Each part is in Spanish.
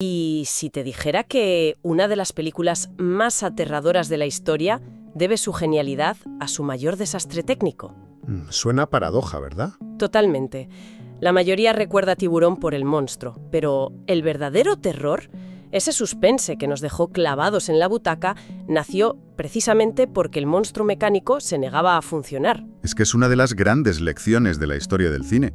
Y si te dijera que una de las películas más aterradoras de la historia debe su genialidad a su mayor desastre técnico. Suena paradoja, ¿verdad? Totalmente. La mayoría recuerda a Tiburón por el monstruo, pero el verdadero terror, ese suspense que nos dejó clavados en la butaca, nació precisamente porque el monstruo mecánico se negaba a funcionar. Es que es una de las grandes lecciones de la historia del cine.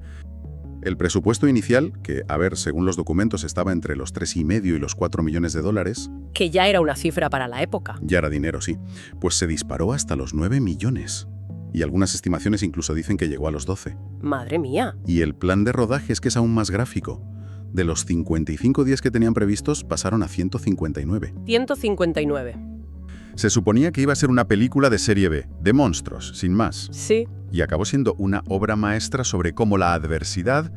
El presupuesto inicial, que, según los documentos estaba entre los 3,5 y los 4 millones de dólares, Que ya era una cifra para la época. ya era dinero, sí, pues se disparó hasta los 9 millones. Y algunas estimaciones incluso dicen que llegó a los 12. Madre mía. Y el plan de rodaje es que es aún más gráfico. De los 55 días que tenían previstos, pasaron a 159. 159. Se suponía que iba a ser una película de serie B, de monstruos, sin más. Sí. Y acabó siendo una obra maestra sobre cómo la adversidad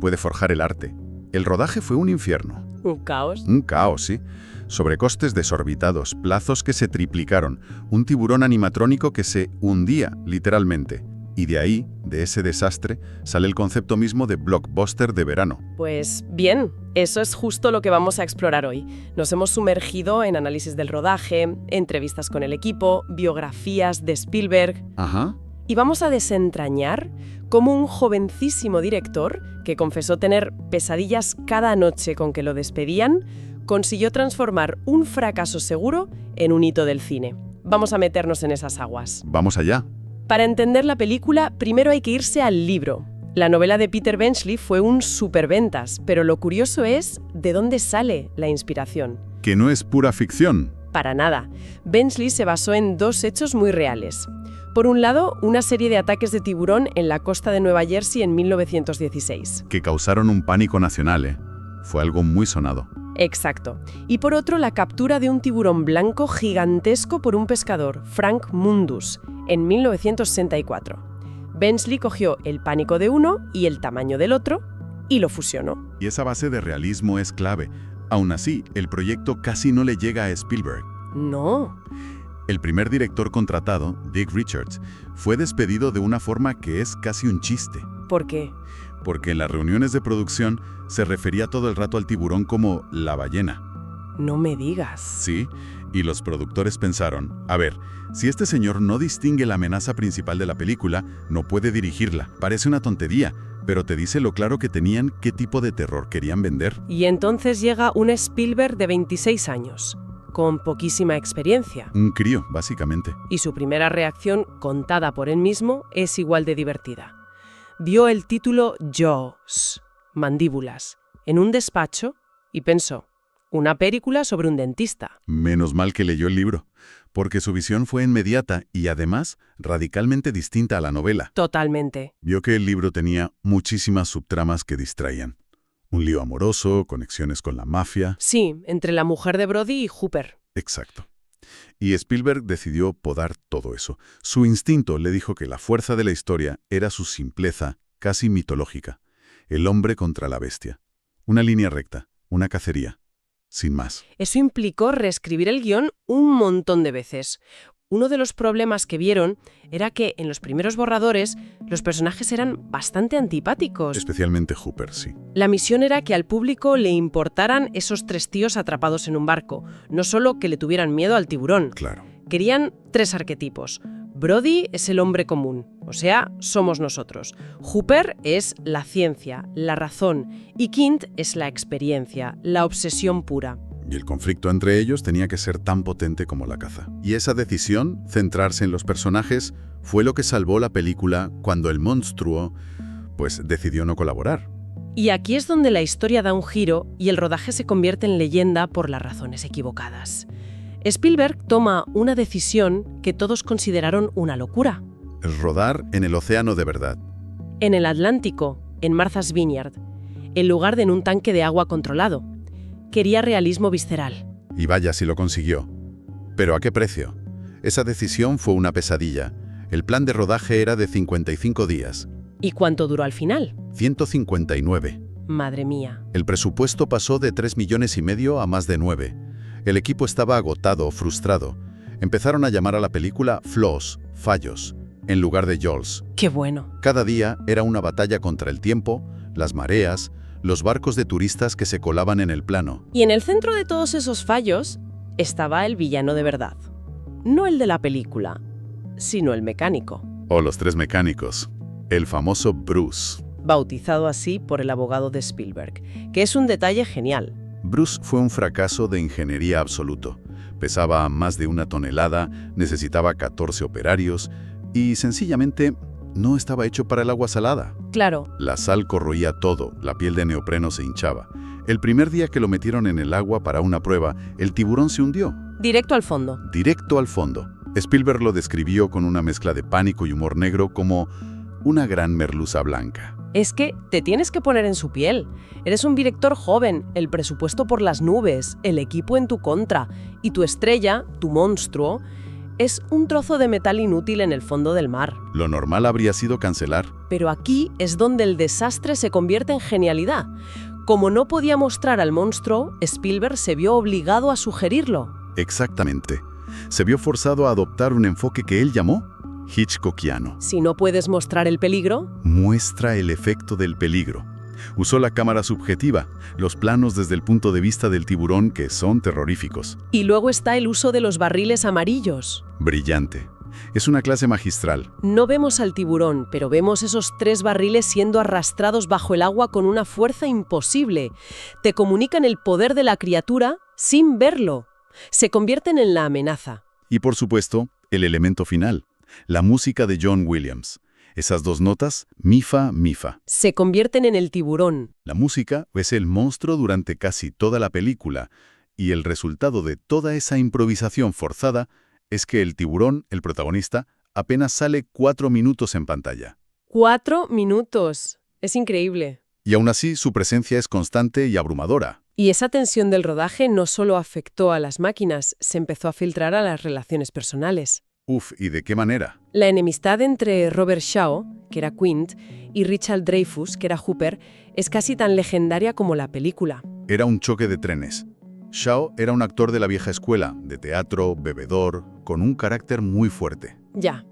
puede forjar el arte. El rodaje fue un infierno. Un caos. Un caos, sí. Sobrecostes desorbitados, plazos que se triplicaron, un tiburón animatrónico que se hundía, literalmente. Y de ahí, de ese desastre, sale el concepto mismo de blockbuster de verano. Pues bien, eso es justo lo que vamos a explorar hoy. Nos hemos sumergido en análisis del rodaje, entrevistas con el equipo, biografías de Spielberg. Ajá. Y vamos a desentrañar cómo un jovencísimo director, que confesó tener pesadillas cada noche con que lo despedían, consiguió transformar un fracaso seguro en un hito del cine. Vamos a meternos en esas aguas. Vamos allá. Para entender la película, primero hay que irse al libro. La novela de Peter Benchley fue un superventas, pero lo curioso es de dónde sale la inspiración. Que no es pura ficción. Para nada. Benchley se basó en dos hechos muy reales. Por un lado, una serie de ataques de tiburón en la costa de Nueva Jersey en 1916. Que causaron un pánico nacional, Fue algo muy sonado. Exacto. Y por otro, la captura de un tiburón blanco gigantesco por un pescador, Frank Mundus, en 1964. Benchley cogió el pánico de uno y el tamaño del otro y lo fusionó. Y esa base de realismo es clave. Aún así, el proyecto casi no le llega a Spielberg. No. El primer director contratado, Dick Richards, fue despedido de una forma que es casi un chiste. ¿Por qué? Porque en las reuniones de producción se refería todo el rato al tiburón como la ballena. No me digas. Sí, y los productores pensaron, si este señor no distingue la amenaza principal de la película, no puede dirigirla. Parece una tontería, pero te dice lo claro que tenían, qué tipo de terror querían vender. Y entonces llega un Spielberg de 26 años, con poquísima experiencia. Un crío, básicamente. Y su primera reacción, contada por él mismo, es igual de divertida. Vio el título Jaws, mandíbulas, en un despacho y pensó, una película sobre un dentista. Menos mal que leyó el libro, porque su visión fue inmediata y además radicalmente distinta a la novela. Totalmente. Vio que el libro tenía muchísimas subtramas que distraían. Un lío amoroso, conexiones con la mafia. Sí, entre la mujer de Brody y Hooper. Exacto. Y Spielberg decidió podar todo eso. Su instinto le dijo que la fuerza de la historia era su simpleza, casi mitológica. El hombre contra la bestia. Una línea recta, una cacería. Sin más. Eso implicó reescribir el guión un montón de veces. Uno de los problemas que vieron era que en los primeros borradores los personajes eran bastante antipáticos. Especialmente Hooper, sí. La misión era que al público le importaran esos tres tíos atrapados en un barco, no solo que le tuvieran miedo al tiburón. Claro. Querían tres arquetipos. Brody es el hombre común, o sea, somos nosotros. Hooper es la ciencia, la razón, y Quint es la experiencia, la obsesión pura. Y el conflicto entre ellos tenía que ser tan potente como la caza. Y esa decisión, centrarse en los personajes, fue lo que salvó la película cuando el monstruo, decidió no colaborar. Y aquí es donde la historia da un giro y el rodaje se convierte en leyenda por las razones equivocadas. Spielberg toma una decisión que todos consideraron una locura. El rodar en el océano de verdad. En el Atlántico, en Martha's Vineyard, en lugar de en un tanque de agua controlado. Quería realismo visceral. Y vaya si lo consiguió. ¿Pero a qué precio? Esa decisión fue una pesadilla. El plan de rodaje era de 55 días. ¿Y cuánto duró al final? 159. Madre mía. El presupuesto pasó de 3,5 millones a más de 9. El equipo estaba agotado, frustrado. Empezaron a llamar a la película Flaws, fallos, en lugar de Jaws. ¡Qué bueno! Cada día era una batalla contra el tiempo, las mareas, los barcos de turistas que se colaban en el plano. Y en el centro de todos esos fallos estaba el villano de verdad. No el de la película, sino el mecánico, O los tres mecánicos, el famoso Bruce. bautizado así por el abogado de Spielberg, que es un detalle genial. Bruce fue un fracaso de ingeniería absoluto. Pesaba más de 1 tonelada, necesitaba 14 operarios y sencillamente no estaba hecho para el agua salada. Claro, La sal corroía todo, la piel de neopreno se hinchaba. El primer día que lo metieron en el agua para una prueba, el tiburón se hundió, directo al fondo. directo al fondo. Spielberg lo describió con una mezcla de pánico y humor negro como una gran merluza blanca. Es que te tienes que poner en su piel. Eres un director joven, el presupuesto por las nubes, el equipo en tu contra, y tu estrella, tu monstruo, es un trozo de metal inútil en el fondo del mar. Lo normal habría sido cancelar. Pero aquí es donde el desastre se convierte en genialidad. Como no podía mostrar al monstruo, Spielberg se vio obligado a sugerirlo. Exactamente. Se vio forzado a adoptar un enfoque que él llamó Hitchcockiano. Si no puedes mostrar el peligro, Muestra el efecto del peligro. Usó la cámara subjetiva, los planos desde el punto de vista del tiburón que son terroríficos. y luego está el uso de los barriles amarillos. Brillante. Es una clase magistral. No vemos al tiburón, pero vemos esos 3 barriles siendo arrastrados bajo el agua con una fuerza imposible. Te comunican el poder de la criatura sin verlo. Se convierten en la amenaza. Y por supuesto, el elemento final, la música de John Williams. Esas 2 notas, mi fa, mi fa. Se convierten en el tiburón. La música es el monstruo durante casi toda la película, y el resultado de toda esa improvisación forzada es que el tiburón, el protagonista, apenas sale 4 minutos en pantalla. 4 minutos. Es increíble. Y aún así, su presencia es constante y abrumadora. Y esa tensión del rodaje no solo afectó a las máquinas, se empezó a filtrar a las relaciones personales. Uf, ¿y de qué manera? La enemistad entre Robert Shaw, que era Quint, y Richard Dreyfuss, que era Hooper, es casi tan legendaria como la película. Era un choque de trenes. Shaw era un actor de la vieja escuela, de teatro, bebedor, con un carácter muy fuerte. Ya,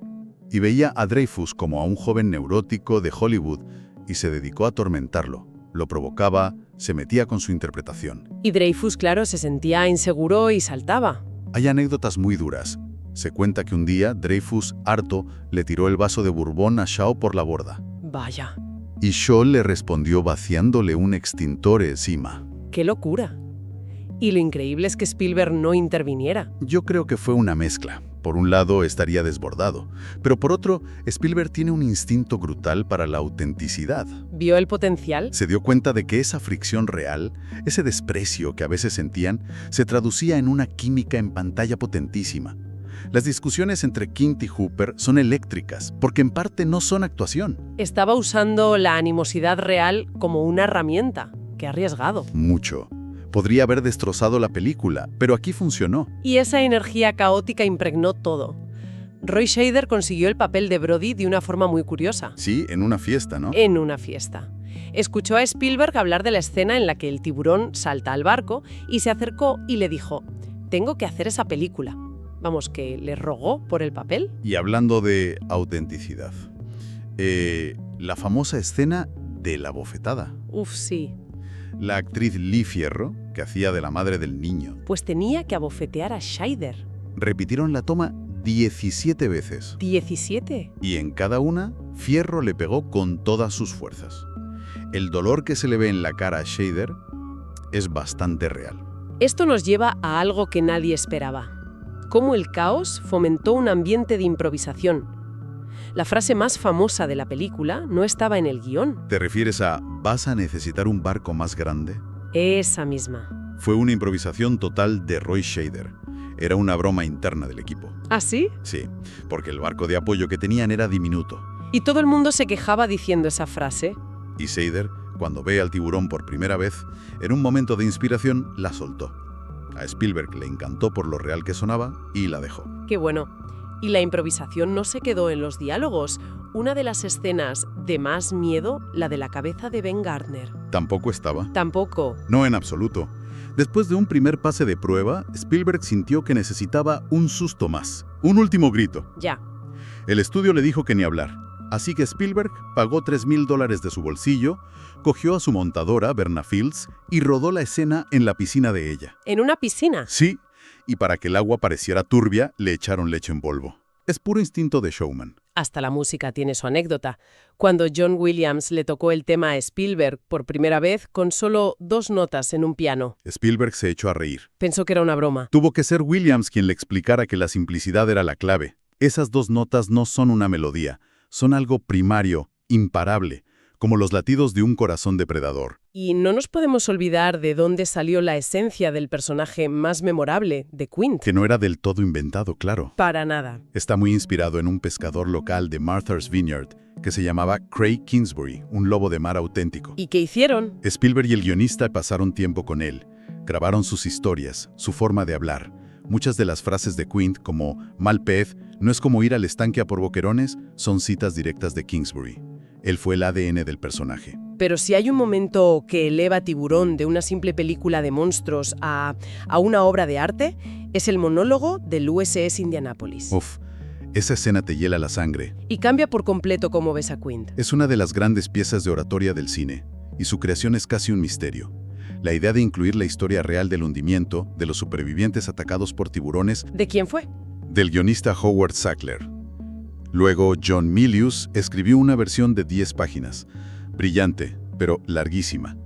Y veía a Dreyfuss como a un joven neurótico de Hollywood y se dedicó a atormentarlo. Lo provocaba, se metía con su interpretación. y Dreyfuss, claro, se sentía inseguro y saltaba. Hay anécdotas muy duras. Se cuenta que un día Dreyfuss, harto, le tiró el vaso de Bourbon a Shaw por la borda. Vaya, Y Shaw le respondió vaciándole un extintor encima. qué locura. Y lo increíble es que Spielberg no interviniera. Yo creo que fue una mezcla. Por un lado estaría desbordado, pero por otro, Spielberg tiene un instinto brutal para la autenticidad. ¿Vio el potencial? Se dio cuenta de que esa fricción real, ese desprecio que a veces sentían, se traducía en una química en pantalla potentísima. Las discusiones entre Quint y Hooper son eléctricas, porque en parte no son actuación. Estaba usando la animosidad real como una herramienta. Qué arriesgado. Mucho. Podría haber destrozado la película, pero aquí funcionó. Y esa energía caótica impregnó todo. Roy Scheider consiguió el papel de Brody de una forma muy curiosa. Sí, en una fiesta, ¿no? En una fiesta. Escuchó a Spielberg hablar de la escena en la que el tiburón salta al barco y se acercó y le dijo: «Tengo que hacer esa película». Vamos, que le rogó por el papel. Y hablando de autenticidad, la famosa escena de la bofetada. Uf, sí. La actriz Lee Fierro, que hacía de la madre del niño, Pues tenía que abofetear a Scheider. repitieron la toma 17 veces. 17. Y en cada una, Fierro le pegó con todas sus fuerzas. El dolor que se le ve en la cara a Scheider es bastante real. Esto nos lleva a algo que nadie esperaba. Cómo el caos fomentó un ambiente de improvisación. La frase más famosa de la película no estaba en el guión. ¿Te refieres a «vas a necesitar un barco más grande»? Esa misma. Fue una improvisación total de Roy Scheider. Era una broma interna del equipo. ¿Ah, sí? Sí, porque el barco de apoyo que tenían era diminuto. Y todo el mundo se quejaba diciendo esa frase. Y Scheider, cuando ve al tiburón por primera vez, en un momento de inspiración, la soltó. A Spielberg le encantó por lo real que sonaba y la dejó. Qué bueno. Y la improvisación no se quedó en los diálogos. Una de las escenas de más miedo, la de la cabeza de Ben Gardner. Tampoco estaba. Tampoco. No en absoluto. Después de un primer pase de prueba, Spielberg sintió que necesitaba un susto más. Un último grito. Ya. El estudio le dijo que ni hablar. Así que Spielberg pagó $3.000 de su bolsillo, cogió a su montadora, Verna Fields, y rodó la escena en la piscina de ella. ¿En una piscina? Sí, y para que el agua pareciera turbia, le echaron leche en polvo. Es puro instinto de showman. Hasta la música tiene su anécdota. Cuando John Williams le tocó el tema a Spielberg por primera vez con solo 2 notas en un piano, Spielberg se echó a reír. pensó que era una broma. Tuvo que ser Williams quien le explicara que la simplicidad era la clave. Esas 2 notas no son una melodía, son algo primario, imparable, como los latidos de un corazón depredador. Y no nos podemos olvidar de dónde salió la esencia del personaje más memorable, de Quint. Que no era del todo inventado, claro. Para nada. Está muy inspirado en un pescador local de Martha's Vineyard que se llamaba Craig Kingsbury, un lobo de mar auténtico. ¿Y qué hicieron? Spielberg y el guionista pasaron tiempo con él, grabaron sus historias, su forma de hablar. Muchas de las frases de Quint, como «mal pez», «no es como ir al estanque a por boquerones», son citas directas de Kingsbury. Él fue el ADN del personaje. Pero si hay un momento que eleva Tiburón de una simple película de monstruos a una obra de arte, es el monólogo del USS Indianapolis. Uf, esa escena te hiela la sangre. Y cambia por completo cómo ves a Quint. Es una de las grandes piezas de oratoria del cine, y su creación es casi un misterio. La idea de incluir la historia real del hundimiento, de los supervivientes atacados por tiburones, ¿De quién fue? del guionista Howard Sackler. Luego, John Milius escribió una versión de 10 páginas, brillante, pero larguísima.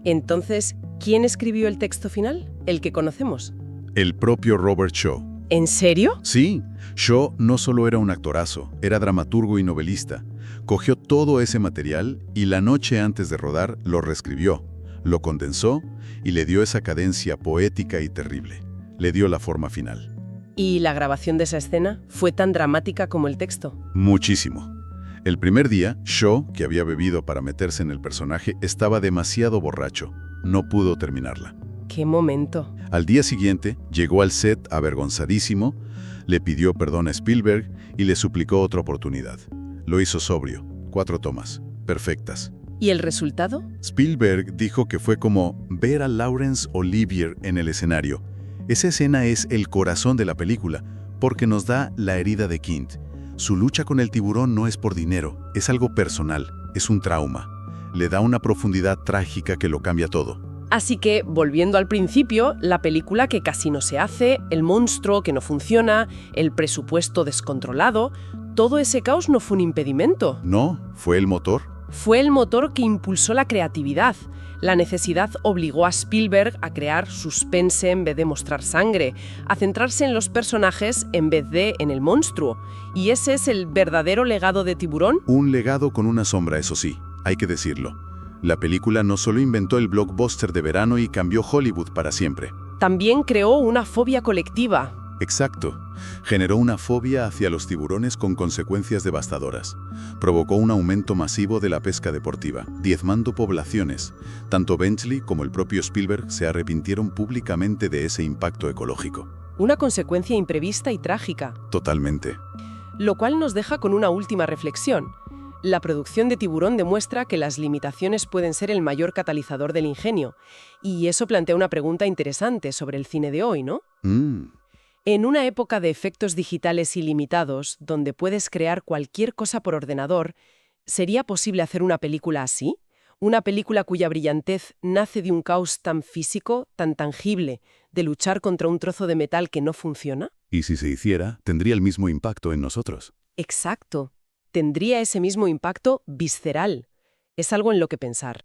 Entonces, ¿quién escribió el texto final? El que conocemos. El propio Robert Shaw. ¿En serio? Sí, Shaw no solo era un actorazo, era dramaturgo y novelista. Cogió todo ese material y la noche antes de rodar lo reescribió, lo condensó y le dio esa cadencia poética y terrible. Le dio la forma final. ¿Y la grabación de esa escena fue tan dramática como el texto? Muchísimo. El primer día, Shaw, que había bebido para meterse en el personaje, estaba demasiado borracho. No pudo terminarla. ¡Qué momento! Al día siguiente, llegó al set avergonzadísimo, le pidió perdón a Spielberg y le suplicó otra oportunidad. Lo hizo sobrio, 4 tomas, perfectas. ¿Y el resultado? Spielberg dijo que fue como ver a Laurence Olivier en el escenario. Esa escena es el corazón de la película, porque nos da la herida de Quint. Su lucha con el tiburón no es por dinero, es algo personal, es un trauma. Le da una profundidad trágica que lo cambia todo. Así que, volviendo al principio, la película que casi no se hace, el monstruo que no funciona, el presupuesto descontrolado, todo ese caos no fue un impedimento. No, fue el motor. Fue el motor que impulsó la creatividad. La necesidad obligó a Spielberg a crear suspense en vez de mostrar sangre, a centrarse en los personajes en vez de en el monstruo. Y ese es el verdadero legado de Tiburón. Un legado con una sombra, eso sí, hay que decirlo. La película no solo inventó el blockbuster de verano y cambió Hollywood para siempre. También creó una fobia colectiva. Exacto. Generó una fobia hacia los tiburones con consecuencias devastadoras. Provocó un aumento masivo de la pesca deportiva, diezmando poblaciones. Tanto Benchley como el propio Spielberg se arrepintieron públicamente de ese impacto ecológico. Una consecuencia imprevista y trágica. Totalmente. Lo cual nos deja con una última reflexión. La producción de Tiburón demuestra que las limitaciones pueden ser el mayor catalizador del ingenio. Y eso plantea una pregunta interesante sobre el cine de hoy, ¿no? En una época de efectos digitales ilimitados, donde puedes crear cualquier cosa por ordenador, ¿sería posible hacer una película así? Una película cuya brillantez nace de un caos tan físico, tan tangible, de luchar contra un trozo de metal que no funciona. Y si se hiciera, tendría el mismo impacto en nosotros. Exacto. Tendría ese mismo impacto visceral. Es algo en lo que pensar.